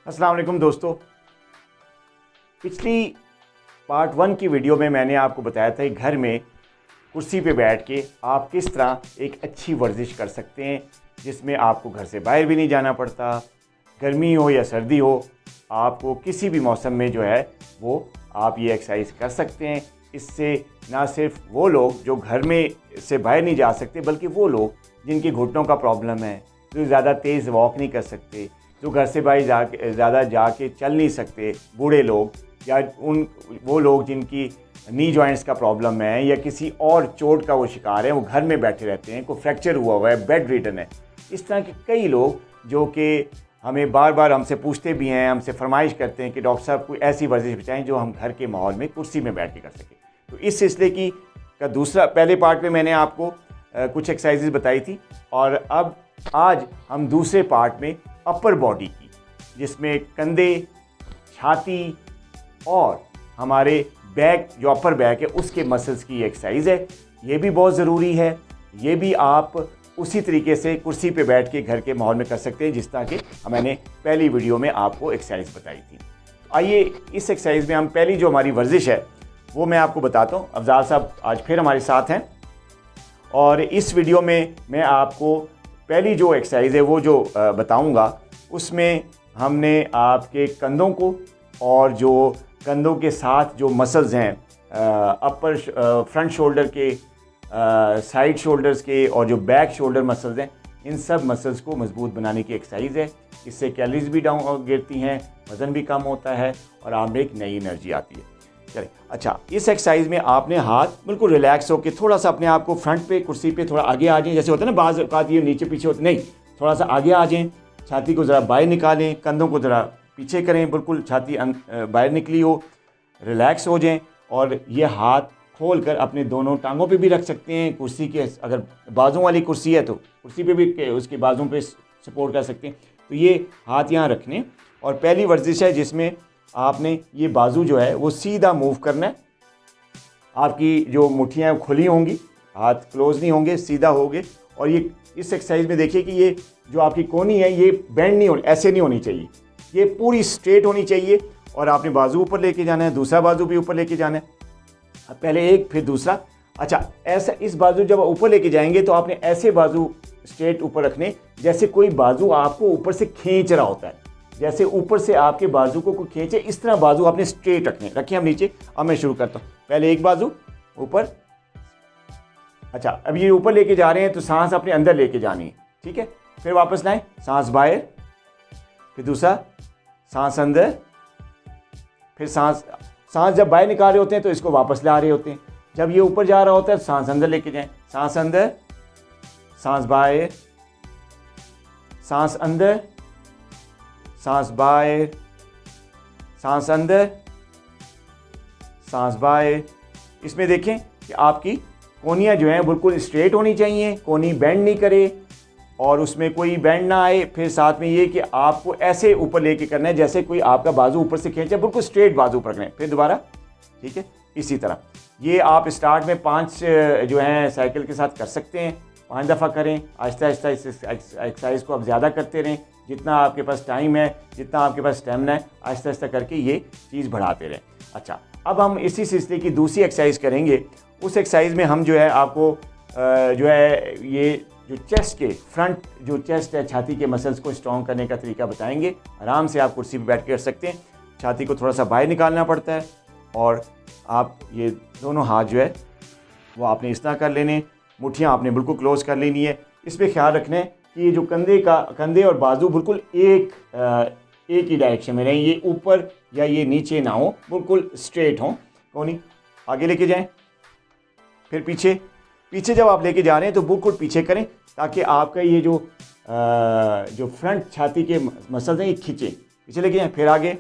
अस्सलाम वालेकुम दोस्तों। पिछली पार्ट 1 की वीडियो में मैंने आपको बताया था कि घर में कुर्सी पे बैठ के आप किस तरह एक अच्छी वर्जिश कर सकते हैं जिसमें आपको घर से बाहर भी नहीं जाना पड़ता। गर्मी हो या सर्दी हो, आपको किसी भी मौसम में जो है वो आप ये एक्सरसाइज कर सकते हैं। इससे ना सिर्फ वो लोग जो घर में से बाहर नहीं जा सकते, बल्कि वो लोग जिनके घुटनों का प्रॉब्लम है, जो ज़्यादा तेज़ वॉक नहीं कर सकते, जो घर से बाहर ज़्यादा जाके चल नहीं सकते, बूढ़े लोग या वो लोग जिनकी नी जॉइंट्स का प्रॉब्लम है या किसी और चोट का वो शिकार है, वो घर में बैठे रहते हैं, कोई फ्रैक्चर हुआ है, बेड रिडन है। इस तरह के कई लोग जो कि हमें बार बार हमसे पूछते भी हैं, हमसे फरमाइश करते हैं कि डॉक्टर साहब कोई ऐसी वर्जिश बताएं जो हम घर के माहौल में कुर्सी में बैठ के कर सकें। तो इस सिलसिले की का पहले पार्ट में मैंने आपको कुछ एक्सरसाइजेज बताई थी, और अब आज हम दूसरे पार्ट में अपर बॉडी की, जिसमें कंधे, छाती और हमारे बैक, जो अपर बैक है, उसके मसल्स की एक्सरसाइज है। ये भी बहुत ज़रूरी है। ये भी आप उसी तरीके से कुर्सी पे बैठ के घर के माहौल में कर सकते हैं जिस तरह के मैंने पहली वीडियो में आपको एक्सरसाइज बताई थी। आइए इस एक्सरसाइज में हम पहली जो हमारी वर्जिश है वो मैं आपको बताता हूँ। अफजाल साहब आज फिर हमारे साथ हैं, और इस वीडियो में मैं आपको पहली जो एक्सरसाइज है वो जो बताऊंगा, उसमें हमने आपके कंधों को और जो कंधों के साथ जो मसल्स हैं, अपर फ्रंट शोल्डर के, साइड शोल्डर्स के और जो बैक शोल्डर मसल्स हैं, इन सब मसल्स को मजबूत बनाने की एक्सरसाइज है। इससे कैलोरीज भी डाउन गिरती हैं, वज़न भी कम होता है और आप में एक नई एनर्जी आती है। चलिए, अच्छा, इस एक्सरसाइज में आपने हाथ बिल्कुल रिलैक्स होकर थोड़ा सा अपने आप को फ्रंट पे कुर्सी पे थोड़ा आगे आ जाएं। जैसे होता है ना, बाज़ औक़ात ये नीचे पीछे होते, नहीं, थोड़ा सा आगे आ जाएं। छाती को ज़रा बाहर निकालें, कंधों को ज़रा पीछे करें, बिल्कुल छाती बाहर निकली हो, रिलैक्स हो जाएं। और ये हाथ खोल कर अपने दोनों टांगों पे भी रख सकते हैं। कुर्सी के, अगर बाजू वाली कुर्सी है तो कुर्सी पे भी उसके बाजू पे सपोर्ट कर सकते हैं। तो ये हाथ यहाँ रखने, और पहली वर्जिश है जिसमें आपने ये बाजू जो है वो सीधा मूव करना है। आपकी जो मुट्ठियाँ खुली होंगी, हाथ क्लोज नहीं होंगे, सीधा होंगे। और ये इस एक्सरसाइज में देखिए कि ये जो आपकी कोहनी है ये बेंड नहीं होनी, ऐसे नहीं होनी चाहिए, ये पूरी स्ट्रेट होनी चाहिए। और आपने बाजू ऊपर लेके जाना है, दूसरा बाजू भी ऊपर लेके जाना है। पहले एक फिर दूसरा। अच्छा, ऐसा इस बाजू जब ऊपर लेके जाएंगे तो आपने ऐसे बाजू स्ट्रेट ऊपर रखने जैसे कोई बाजू आपको ऊपर से खींच रहा होता है, जैसे ऊपर से आपके बाजू को कोई खींचे, इस तरह बाजू आपने स्ट्रेट रखने। रखिए हम नीचे। अब मैं शुरू करता हूँ। पहले एक बाजू ऊपर। अच्छा, अब ये ऊपर लेके जा रहे हैं तो सांस अपने अंदर लेके जानी है, ठीक है। फिर वापस लाएं, सांस बाहर, फिर दूसरा, सांस अंदर, फिर सांस जब बाहर निकाल रहे होते हैं तो इसको वापस ला रहे होते हैं। जब ये ऊपर जा रहा होता है सांस अंदर लेके जाएं, सांस अंदर, सांस बाहर, सांस अंदर, सांस बाहर, सांस अंदर, सांस बाहर। इसमें देखें कि आपकी कोहनियाँ जो हैं बिल्कुल स्ट्रेट होनी चाहिए, कोहनी बेंड नहीं करे और उसमें कोई बेंड ना आए। फिर साथ में ये कि आपको ऐसे ऊपर लेके करना है जैसे कोई आपका बाजू ऊपर से खींचे, बिल्कुल स्ट्रेट बाजू ऊपर रखना है। फिर दोबारा, ठीक है। इसी तरह ये आप स्टार्ट में 5 जो हैं साइकिल के साथ कर सकते हैं। 5 दफ़ा करें। आहिस्ता आहिस्ता इस एक्सरसाइज को आप ज़्यादा करते रहें, जितना आपके पास टाइम है, जितना आपके पास स्टेमिना है, आहिस्ता आहिस्ता करके ये चीज़ बढ़ाते रहें। अच्छा, अब हम इसी सिलसिले की दूसरी एक्सरसाइज करेंगे। उस एक्सरसाइज में हम जो है आपको जो है ये जो चेस्ट के फ्रंट, जो चेस्ट है, छाती के मसल्स को स्ट्रॉन्ग करने का तरीका बताएंगे। आराम से आप कुर्सी पर बैठ के कर सकते हैं। छाती को थोड़ा सा बाहर निकालना पड़ता है, और आप ये दोनों हाथ जो है वो आपने इस तरह कर लेने, मुट्ठियाँ आपने बिल्कुल क्लोज कर लेनी है। इस पर ख्याल रखना है कि ये जो कंधे और बाजू बिल्कुल एक ही डायरेक्शन में रहें, ये ऊपर या ये नीचे ना हो, बिल्कुल स्ट्रेट हों। कोहनी आगे लेके जाएं, फिर पीछे जब आप लेके जा रहे हैं तो बिल्कुल पीछे करें, ताकि आपका ये जो फ्रंट छाती के मसल्स हैं ये खींचे, पीछे लेके जाएं। फिर आगे,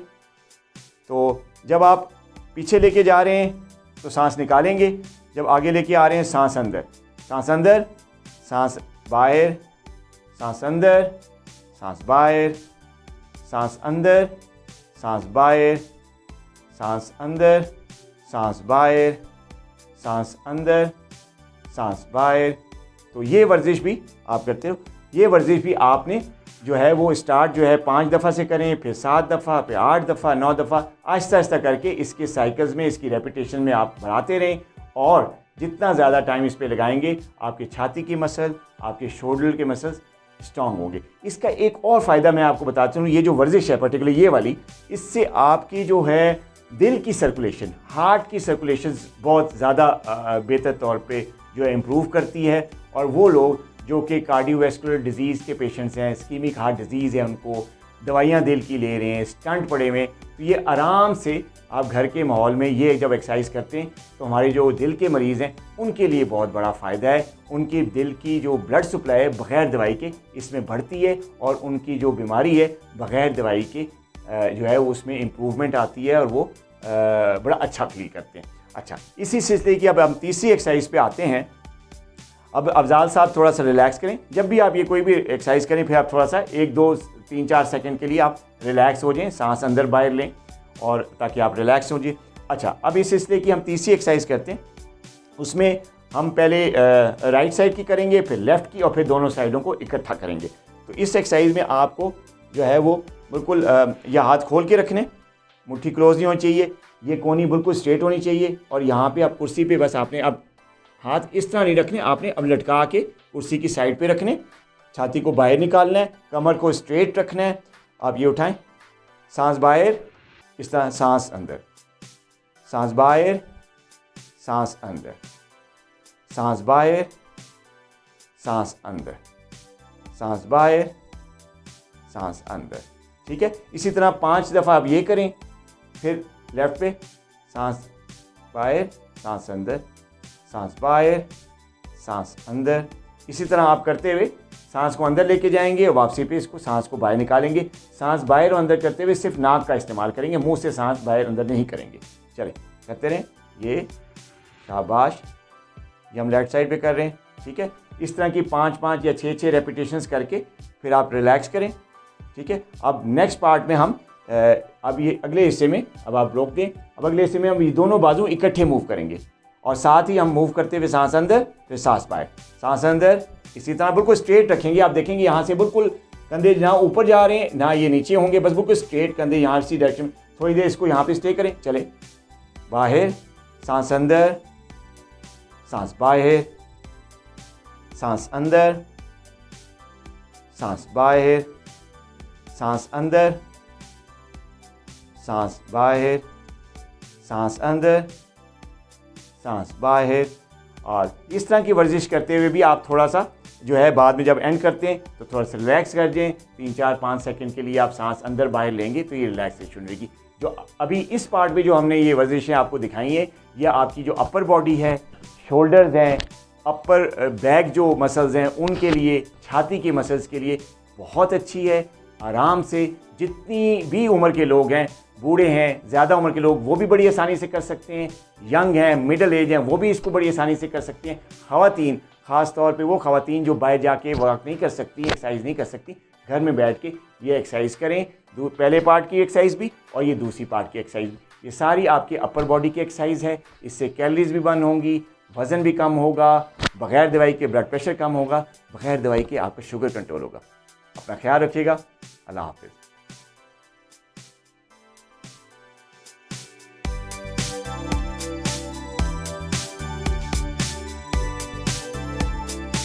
तो जब आप पीछे लेके जा रहे हैं तो सांस निकालेंगे, जब आगे लेके आ रहे हैं सांस अंदर, सांस अंदर, सांस बाहर, सांस अंदर, सांस बाहर, सांस अंदर, सांस बाहर, सांस अंदर, सांस बाहर, सांस अंदर, सांस बाहर। तो ये वर्जिश भी आप करते हो। ये वर्जिश भी आपने जो है वो स्टार्ट जो है 5 दफ़ा से करें, फिर 7 दफ़ा, फिर 8 दफ़ा, 9 दफ़ा, आहिस्ता आहिस्ता करके इसके साइकिल्स में, इसकी रेपिटेशन में आप बढ़ाते रहें। और जितना ज़्यादा टाइम इस पे लगाएंगे, आपकी छाती की मसल, आपके शोल्डर के मसल्स स्ट्रॉन्ग होंगे। इसका एक और फ़ायदा मैं आपको बताता हूँ, ये जो वर्जिश है पर्टिकुलर ये वाली, इससे आपकी जो है दिल की सर्कुलेशन, हार्ट की सर्कुलेशन बहुत ज़्यादा बेहतर तौर पे जो है इम्प्रूव करती है। और वो लोग जो कि कार्डियोवैस्कुलर डिजीज़ के पेशेंट्स हैं, इस्कीमिक हार्ट डिजीज़ है, उनको दवाइयाँ दिल की ले रहे हैं, स्टंट पड़े हुए, तो ये आराम से आप घर के माहौल में ये जब एक्सरसाइज करते हैं तो हमारे जो दिल के मरीज़ हैं उनके लिए बहुत बड़ा फ़ायदा है। उनकी दिल की जो ब्लड सप्लाई है बग़ैर दवाई के इसमें बढ़ती है, और उनकी जो बीमारी है बग़ैर दवाई के जो है उसमें इम्प्रूवमेंट आती है, और वो बड़ा अच्छा फील करते हैं। अच्छा, इसी सिलसिले की अब हम तीसरी एक्सरसाइज पे आते हैं। अब अफजाल साहब थोड़ा सा रिलैक्स करें। जब भी आप ये कोई भी एक्सरसाइज करें, फिर आप थोड़ा सा 1, 2, 3, 4 सेकंड के लिए आप रिलैक्स हो जाएं, सांस अंदर बाहर लें, और ताकि आप रिलैक्स हो जाए। अच्छा, अब इस सिलसिले की हम तीसरी एक्सरसाइज करते हैं। उसमें हम पहले राइट साइड की करेंगे, फिर लेफ़्ट की, और फिर दोनों साइडों को इकट्ठा करेंगे। तो इस एक्सरसाइज में आपको जो है वो बिल्कुल यह हाथ खोल के रखने, मुट्ठी क्लोज नहीं होनी चाहिए, ये कोनी बिल्कुल स्ट्रेट होनी चाहिए, और यहाँ पे आप कुर्सी पे बस आपने अब हाथ इस तरह नहीं रखने, आपने अब लटका के कुर्सी की साइड पे रखने, छाती को बाहर निकालना है, कमर को स्ट्रेट रखना है। आप ये उठाएं, सांस बाहर, इस तरह सांस अंदर, सांस बाहर, सांस अंदर, सांस बाहर, सांस अंदर, सांस बाहर, सांस अंदर। ठीक है, इसी तरह 5 दफ़ा आप ये करें। फिर लेफ्ट पे सांस बाहर, सांस अंदर, सांस बाहर, सांस अंदर। इसी तरह आप करते हुए सांस को अंदर लेके जाएंगे और वापसी पे इसको सांस को बाहर निकालेंगे। सांस बाहर और अंदर करते हुए सिर्फ नाक का इस्तेमाल करेंगे, मुंह से सांस बाहर अंदर नहीं करेंगे। चलें, करते रहें। ये शाबाश, ये हम लेफ्ट साइड पे कर रहे हैं। ठीक है, इस तरह की 5-5 या 6-6 रेपिटेशंस करके फिर आप रिलैक्स करें। ठीक है, अब नेक्स्ट पार्ट में हम अब ये अगले हिस्से में, अब आप रोक दें, अब अगले हिस्से में हम ये दोनों बाजू इकट्ठे मूव करेंगे, और साथ ही हम मूव करते हुए सांस अंदर, फिर सांस बाहर, सांस अंदर। इसी तरह बिल्कुल स्ट्रेट रखेंगे। आप देखेंगे यहाँ से बिल्कुल कंधे ना ऊपर जा रहे हैं ना ये नीचे होंगे, बस बिल्कुल स्ट्रेट कंधे यहाँ इसी डायरेक्शन में। थोड़ी देर इसको यहाँ पे स्टे करें। चले, बाहर, सांस अंदर, सांस बाहर, सांस अंदर, सांस बाहर, सांस अंदर, सांस बाहर, सांस अंदर, सांस बाहर। और इस तरह की वर्जिश करते हुए भी आप थोड़ा सा जो है बाद में जब एंड करते हैं तो थोड़ा सा रिलैक्स कर दें। 3, 4, 5 सेकंड के लिए आप सांस अंदर बाहर लेंगे तो ये रिलैक्सेशन रहेगी। जो अभी इस पार्ट में जो हमने ये वर्जिशें आपको दिखाई हैं, ये आपकी जो अपर बॉडी है, शोल्डर्स हैं, अपर बैक जो मसल्स हैं उनके लिए, छाती के मसल्स के लिए बहुत अच्छी है। आराम से जितनी भी उम्र के लोग हैं, बूढ़े हैं, ज़्यादा उम्र के लोग, वो भी बड़ी आसानी से कर सकते हैं। यंग हैं, मिडिल एज हैं, वो भी इसको बड़ी आसानी से कर सकती हैं। ख़वातीन, ख़ास तौर पे वो ख़वातीन जो बाहर जाके वर्क नहीं कर सकती, एक्सरसाइज नहीं कर सकती, घर में बैठ के ये एक्सरसाइज करें। पहले पार्ट की एक्सरसाइज भी और ये दूसरी पार्ट की एक्सरसाइज भी, ये सारी आपकी अपर बॉडी की एक्सरसाइज है। इससे कैलोरीज भी बर्न होंगी, वज़न भी कम होगा, बग़ैर दवाई के ब्लड प्रेशर कम होगा, बग़ैर दवाई के आपका शुगर कंट्रोल होगा। अपना ख्याल रखिएगा। अल्लाह हाफ़िज़।